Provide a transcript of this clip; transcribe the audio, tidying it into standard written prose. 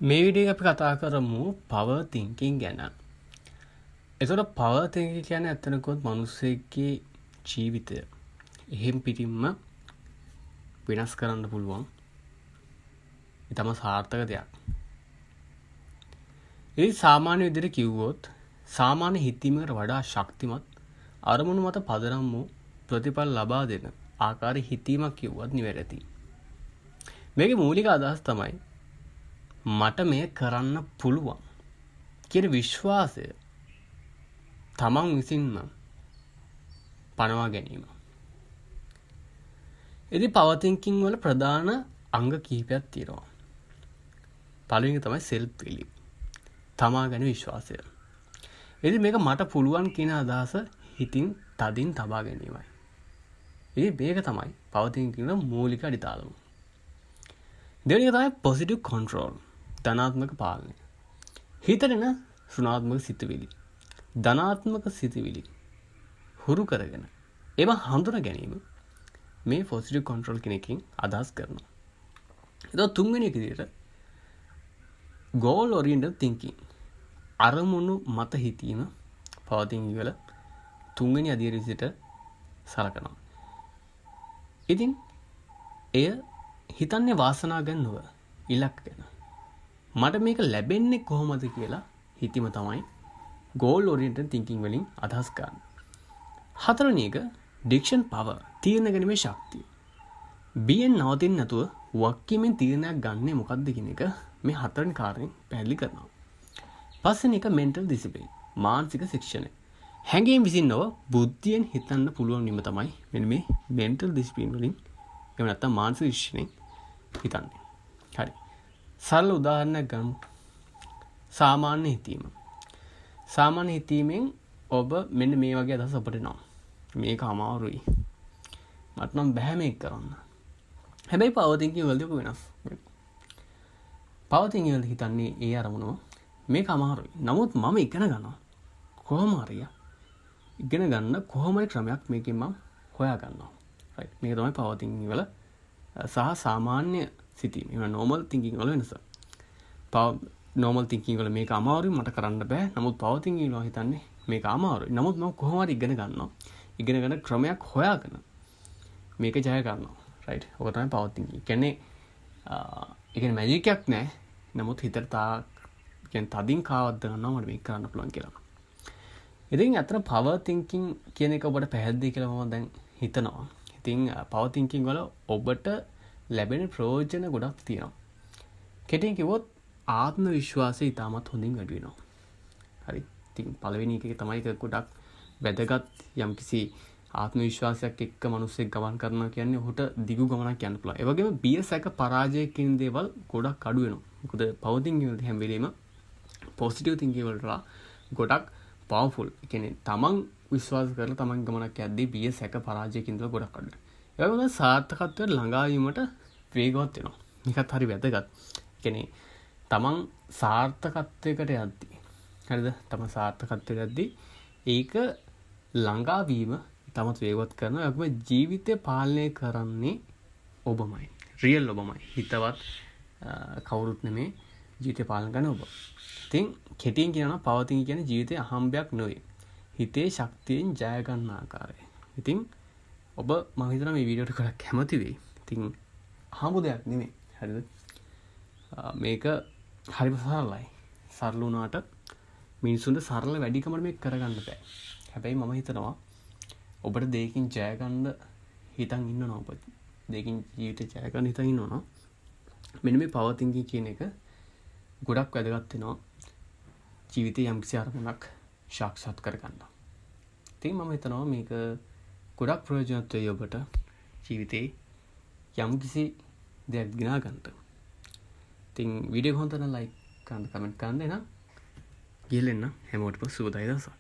මේ වීඩියෝ අපි කතා කරමු power thinking ගැන. එතකොට power thinking කියන්නේ ඇත්තටම මිනිස්සෙක්ගේ ජීවිතය එහෙම් පිටින්ම වෙනස් කරන්න පුළුවන්. ඒ තමයි සාර්ථක දෙයක්. ඒ සාමාන්‍ය විදිහට කිව්වොත් සාමාන්‍ය හිතීමකට වඩා ශක්තිමත් අරමුණු මත පදනම් වූ ප්‍රතිඵල ලබා දෙන ආකාරي හිතීමක් කිව්වත් නිවැරදි. මේකේ මූලික අදහස් තමයි මට මේ කරන්න පුළුවන් කියන විශ්වාසය තමන් විසින්ම පනවා ගැනීම. ඉතින් power thinking වල ප්‍රධාන අංග කිහිපයක් තියෙනවා. පළවෙනි තමයි self belief. තමා ගැන විශ්වාසය. ඉතින් මේක මට පුළුවන් කියන අදහස හිතින් තදින් තබා ගැනීමයි. ඉතින් මේක තමයි power thinking වල මූලික අඩිතාලම. දෙවෙනි එක තමයි positive control. ධනාත්මක පාලනය. හිතට එන ඍණාත්මක සිතුවිලි, ධනාත්මක සිතුවිලි හුරු කරගෙන ඒවා හඳුනා ගැනීම මේ positive control කෙනකින් අදහස් කරනවා. ඒක තුන්වෙනි එක විදිහට goal oriented thinking. අරමුණු මත හිතීම power thinking වල තුන්වෙනි අදියර විදිහට සලකනවා. ඉතින් එය හිතන්නේ වාසනාව ගැන නොව ඉලක්ක ගැන. මට මේක ලැබෙන්නේ කොහොමද කියලා හිතීම තමයි goal oriented thinking වලින් අදහස් ගන්න. හතරවෙනි එක decision power. තීරණ ගැනීමේ ශක්තිය. බියෙන් නවතින්න නැතුව වක්කීමෙන් තීරණයක් ගන්නෙ මොකක්ද කියන එක මේ හතරවෙනි කාරණේ පැහැදිලි කරනවා. පස්වෙනි එක mental discipline. මානසික ශික්ෂණය. හැඟීම් විසින් නොව බුද්ධියෙන් හිතන්න පුළුවන් වීම තමයි මෙන්න මේ mental discipline වලින් එහෙම නැත්නම් මානසික ශික්ෂණයෙන් හිතන්නේ. හරි. සරල උදාහරණයක් ගමු. සාමාන්‍ය හිතීම. සාමාන්‍ය හිතීමෙන් ඔබ මෙන්න මේ වගේ අදහස් ඔබට එනවා. මේක අමාරුයි. මට නම් බෑ මේක කරන්න. හැබැයි power thinking වලදී ඔක වෙනස්. power thinking වලදී හිතන්නේ ඒ අරමුණම මේක අමාරුයි. නමුත් මම ඉගෙන ගන්නවා. කොහොම හරි ඉගෙන ගන්න කොහොමයි ක්‍රමයක් මේකෙන් මම හොයා ගන්නවා. right. මේක තමයි power thinking වල සහ සාමාන්‍ය සිතීම. එහෙනම් normal thinking වල වෙනස. normal thinking වල මේක අමාරුයි මට කරන්න බෑ. නමුත් power thinking වල හිතන්නේ මේක අමාරුයි. නමුත් මම කොහොම හරි ඉගෙන ගන්නවා. ඉගෙන ගන්න ක්‍රමයක් හොයාගෙන මේක ජය ගන්නවා. right. ඔක තමයි power thinking. කියන්නේ ඒ කියන්නේ මැජික් එකක් නෑ. නමුත් හිතට කියන්නේ තදින් කාවද්ද ගන්නවා මට මේක කරන්න පුළුවන් කියලා. ඉතින් අතන power thinking කියන එක ඔබට පැහැදිලි කියලා මම දැන් හිතනවා. ඉතින් power thinking වල ඔබට ලැබෙන ප්‍රයෝජන ගොඩක් තියෙනවා. කෙටියෙන් කිව්වොත් ආත්ම විශ්වාසය ඉතාමත් හොඳින් වැඩි වෙනවා. හරි. ඉතින් පළවෙනි එක තමයි ඒක ගොඩක් වැදගත් යම්කිසි ආත්ම විශ්වාසයක් එක්ක මිනිස්සෙක් ගමන් කරනවා කියන්නේ ඔහුට දිගු ගමනක් යන්න පුළුවන්. ඒ වගේම බිය සැක පරාජය කියන දේවල් ගොඩක් අඩු වෙනවා. මොකද power thinking වලදී හැම වෙලෙම positive thinking වලට ගොඩක් powerful. ඒ කියන්නේ තමන් විශ්වාස කරලා තමන් ගමනක් යද්දී බිය සැක පරාජය කියන දේවල් ගොඩක් අඩු වෙනවා. ඒ වගේම සාර්ථකත්වයට ළඟා වීමට වේගවත් වෙනවා. මේකත් හරි වැදගත්. කියන්නේ තමන් සාර්ථකත්වයකට යද්දී හරිද? තමන් සාර්ථකත්වයට යද්දී ඒක ළඟා වීම තමත් වේගවත් කරනවා. ඒ වගේම ජීවිතය පාලනය කරන්නේ ඔබමයි. රියල් ඔබමයි. හිතවත් කවුරුත් නෙමේ ජීවිතය පාලනය කරන්නේ ඔබ. ඉතින් කෙටියෙන් කියනවා නම් power thinking කියන්නේ ජීවිතේ අහම්බයක් නෙවෙයි. හිතේ ශක්තියෙන් ජය ගන්න ආකාරය. ඉතින් ඔබ මම හිතනවා මේ වීඩියෝට ගොඩක් කැමති වෙයි. ඉතින් හම්බු දෙයක් නෙමෙයි. හරිද? මේක හරිම සරලයි. සරල වුණාට මිනිසුන්ට සරල වැඩිකමට මේක කරගන්න බෑ. හැබැයි මම හිතනවා ඔබට දෙයකින් ජය ගන්න හිතන් ඉන්නවනම් ඔබ දෙයකින් ජීවිතේ ජය ගන්න හිතන් ඉන්නවනම් මෙන්න මේ power thinking කියන එක ගොඩක් වැදගත් වෙනවා. ජීවිතේ යම්කිසි අරමුණක් සාක්ෂාත් කරගන්න. ඉතින් මම හිතනවා මේක ගොඩක් ප්‍රයෝජනවත් වෙයි ඔබට ජීවිතේ යම්කිසි දෙයක් ගිනා ගන්නට. ඉතින් වීඩියෝ එක හොඳ නම් ලයික් කරන්න කමෙන්ට් කරන්න එන. ගිහලා එන්න හැමෝටම සුබ දවසක්.